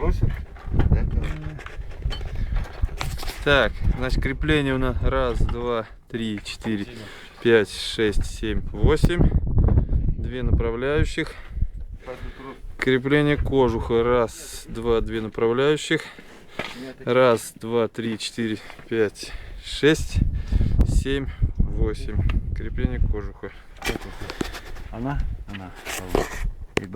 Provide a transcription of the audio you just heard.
просят. Так, значит, крепление у нас 1, 2, 3, 4, 5, 6, 7, 8. 2 направляющих. Крепление кожуха. 1, 2, 2 направляющих. 1, 2, 3, 4, 5, 6, 7, 8. Крепление кожуха. Она.